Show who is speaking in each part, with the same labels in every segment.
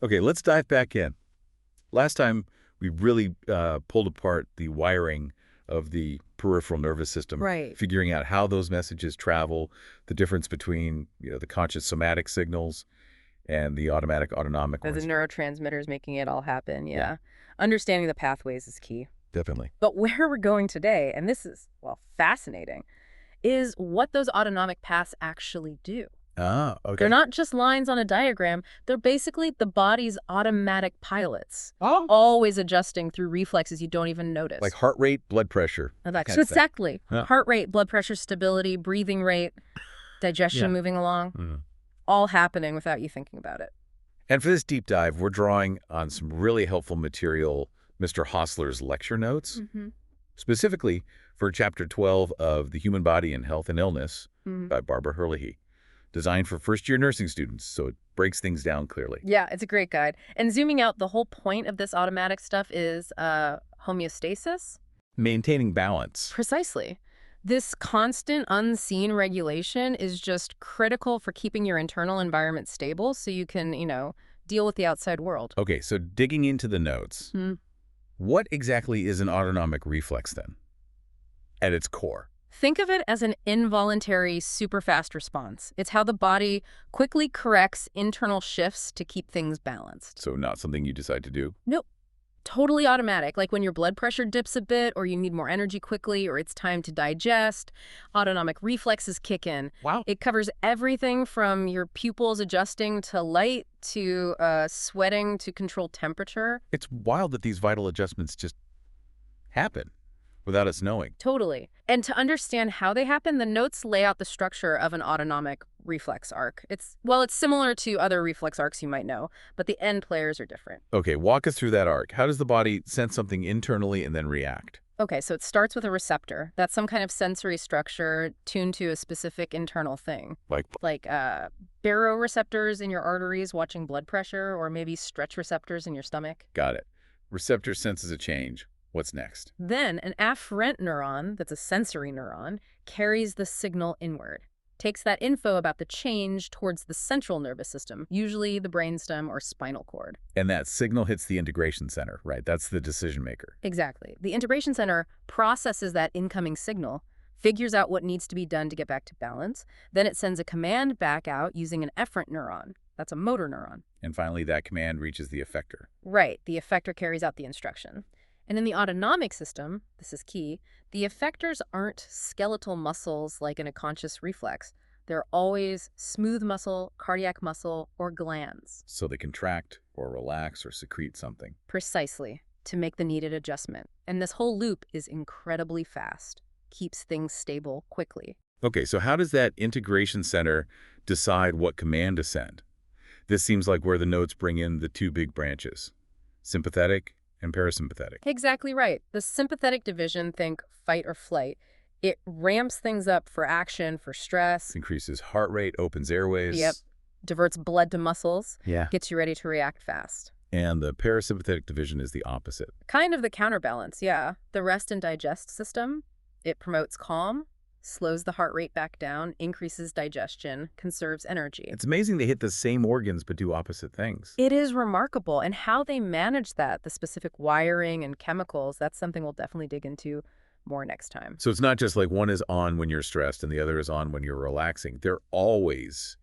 Speaker 1: Okay, let's dive back in. Last time, we really pulled apart the wiring of the peripheral nervous system,
Speaker 2: Right.
Speaker 1: figuring out how those messages travel, the difference between the conscious somatic signals and the automatic autonomic
Speaker 2: The
Speaker 1: ones.
Speaker 2: neurotransmitters making it all happen,
Speaker 1: Yeah,
Speaker 2: yeah. Understanding the pathways is key.
Speaker 1: definitely.
Speaker 2: But where we're going today, and this is, well, fascinating, is what those autonomic paths actually do.
Speaker 1: Ah,
Speaker 2: They're
Speaker 1: okay.
Speaker 2: not just lines on a diagram. They're basically the body's automatic pilots,
Speaker 1: Oh.
Speaker 2: always adjusting through reflexes you don't even notice.
Speaker 1: Like heart rate, blood pressure, that kind of thing.
Speaker 2: Exactly.
Speaker 1: Yeah.
Speaker 2: Heart rate, blood pressure stability, breathing rate, digestion
Speaker 1: Yeah.
Speaker 2: moving along,
Speaker 1: Mm.
Speaker 2: all happening without you thinking about it.
Speaker 1: And for this deep dive, we're drawing on some really helpful material, Mr. Hossler's lecture notes, specifically for Chapter 12 of The Human Body in Health and Illness by Barbara Herlihy, designed for first-year nursing students, so it breaks things down clearly.
Speaker 2: Yeah, it's a great guide. And zooming out, the whole point of this automatic stuff is homeostasis.
Speaker 1: Maintaining balance.
Speaker 2: Precisely. This constant, unseen regulation is just critical for keeping your internal environment stable so you can, deal with the outside world.
Speaker 1: Okay, so digging into the notes, what exactly is an autonomic reflex then, at its core?
Speaker 2: Think of it as an involuntary, super fast response. It's how the body quickly corrects internal shifts to keep things balanced.
Speaker 1: So not something you decide to do?
Speaker 2: Nope. Totally automatic, like when your blood pressure dips a bit or you need more energy quickly or it's time to digest, autonomic reflexes kick in.
Speaker 1: Wow.
Speaker 2: It covers everything from your pupils adjusting to light to sweating to control temperature.
Speaker 1: It's wild that these vital adjustments just happen without us knowing.
Speaker 2: Totally. And to understand how they happen, the notes lay out the structure of an autonomic reflex arc. It's similar to other reflex arcs you might know, but the end players are different.
Speaker 1: Okay, walk us through that arc. How does the body sense something internally and then react?
Speaker 2: Okay, so it starts with a receptor. That's some kind of sensory structure tuned to a specific internal thing. Like baroreceptors in your arteries watching blood pressure, or maybe stretch receptors in your stomach.
Speaker 1: Got it. Receptor senses a change. What's next?
Speaker 2: Then an afferent neuron, that's a sensory neuron, carries the signal inward, takes that info about the change towards the central nervous system, usually the brainstem or spinal cord.
Speaker 1: And that signal hits the integration center, right? That's the decision maker.
Speaker 2: Exactly. The integration center processes that incoming signal, figures out what needs to be done to get back to balance, then it sends a command back out using an efferent neuron. That's a motor neuron.
Speaker 1: And finally, that command reaches the effector.
Speaker 2: Right. The effector carries out the instruction. And in the autonomic system, this is key, the effectors aren't skeletal muscles like in a conscious reflex. They're always smooth muscle, cardiac muscle, or glands.
Speaker 1: So they contract or relax or secrete something.
Speaker 2: Precisely, to make the needed adjustment. And this whole loop is incredibly fast, keeps things stable quickly.
Speaker 1: Okay, so how does that integration center decide what command to send? This seems like where the notes bring in the two big branches, sympathetic and parasympathetic.
Speaker 2: Exactly right. The sympathetic division, think fight or flight, it ramps things up for action, for stress.
Speaker 1: Increases heart rate, opens airways.
Speaker 2: Yep. Diverts blood to muscles.
Speaker 1: Yeah.
Speaker 2: Gets you ready to react fast.
Speaker 1: And the parasympathetic division is the opposite.
Speaker 2: Kind of the counterbalance, yeah. The rest and digest system, it promotes calm, slows the heart rate back down, increases digestion, conserves energy.
Speaker 1: It's amazing they hit the same organs but do opposite things.
Speaker 2: It is remarkable. And how they manage that, the specific wiring and chemicals, that's something we'll definitely dig into more next time.
Speaker 1: So it's not just like one is on when you're stressed and the other is on when you're relaxing. They're always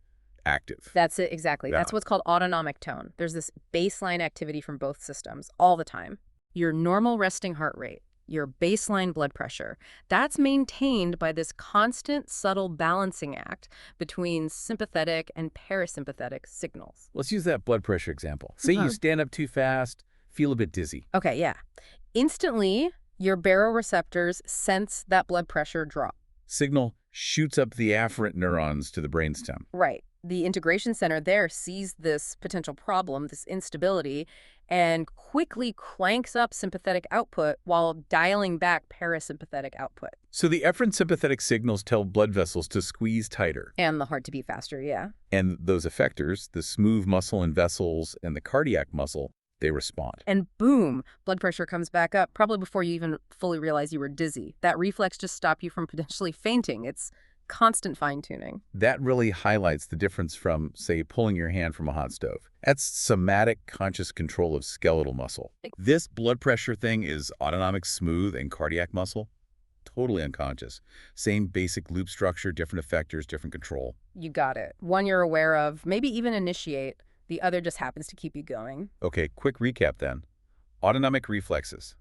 Speaker 1: active.
Speaker 2: That's it, exactly.
Speaker 1: Yeah.
Speaker 2: That's what's called autonomic tone. There's this baseline activity from both systems all the time. Your normal resting heart rate, your baseline blood pressure, that's maintained by this constant, subtle balancing act between sympathetic and parasympathetic signals.
Speaker 1: Let's use that blood pressure example. Say you stand up too fast, feel a bit dizzy.
Speaker 2: Okay, yeah. Instantly, your baroreceptors sense that blood pressure drop.
Speaker 1: Signal shoots up the afferent neurons to the brainstem.
Speaker 2: Right. The integration center there sees this potential problem, this instability, and quickly cranks up sympathetic output while dialing back parasympathetic output.
Speaker 1: So the efferent sympathetic signals tell blood vessels to squeeze tighter.
Speaker 2: And the heart to beat faster, yeah.
Speaker 1: And those effectors, the smooth muscle and vessels and the cardiac muscle, they respond.
Speaker 2: And boom, blood pressure comes back up, probably before you even fully realize you were dizzy. That reflex just stopped you from potentially fainting. It's Constant fine-tuning.
Speaker 1: That really highlights the difference from, say, pulling your hand from a hot stove. That's somatic conscious control of skeletal muscle. This blood pressure thing is autonomic smooth and cardiac muscle. Totally unconscious. Same basic loop structure, different effectors, different control.
Speaker 2: You got it. One you're aware of, maybe even initiate. The other just happens to keep you going.
Speaker 1: Okay, quick recap then. Autonomic reflexes.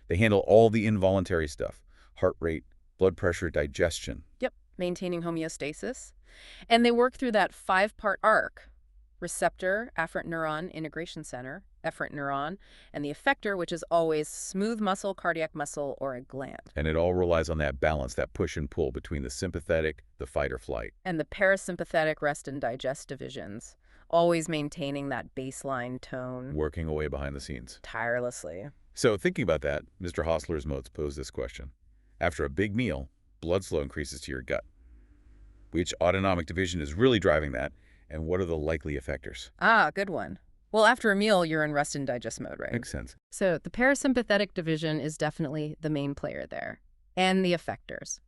Speaker 1: They handle all the involuntary stuff. Heart rate, blood pressure, digestion.
Speaker 2: Yep, maintaining homeostasis. And they work through that 5-part arc. Receptor, afferent neuron, integration center, efferent neuron, and the effector, which is always smooth muscle, cardiac muscle, or a gland.
Speaker 1: And it all relies on that balance, that push and pull between the sympathetic, the fight or flight.
Speaker 2: And the parasympathetic rest and digest divisions, always maintaining that baseline tone.
Speaker 1: Working away behind the scenes.
Speaker 2: Tirelessly.
Speaker 1: So thinking about that, Mr. Hossler's notes pose this question. After a big meal, blood flow increases to your gut. Which autonomic division is really driving that, and what are the likely effectors?
Speaker 2: Ah, good one. Well, after a meal, you're in rest and digest mode, right?
Speaker 1: Makes sense.
Speaker 2: So the parasympathetic division is definitely the main player there. And the effectors.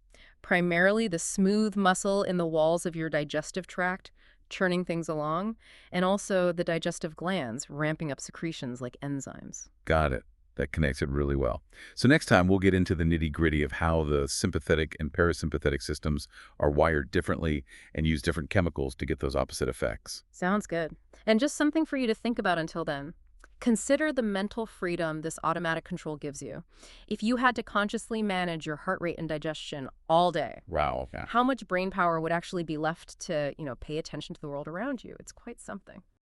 Speaker 2: Primarily the smooth muscle in the walls of your digestive tract, churning things along, and also the digestive glands, ramping up secretions like enzymes.
Speaker 1: Got it. That connects it really well. So next time, we'll get into the nitty-gritty of how the sympathetic and parasympathetic systems are wired differently and use different chemicals to get those opposite effects.
Speaker 2: Sounds good. And just something for you to think about until then. Consider the mental freedom this automatic control gives you. If you had to consciously manage your heart rate and digestion all day,
Speaker 1: Wow. Okay.
Speaker 2: how much brain power would actually be left to, pay attention to the world around you? It's quite something.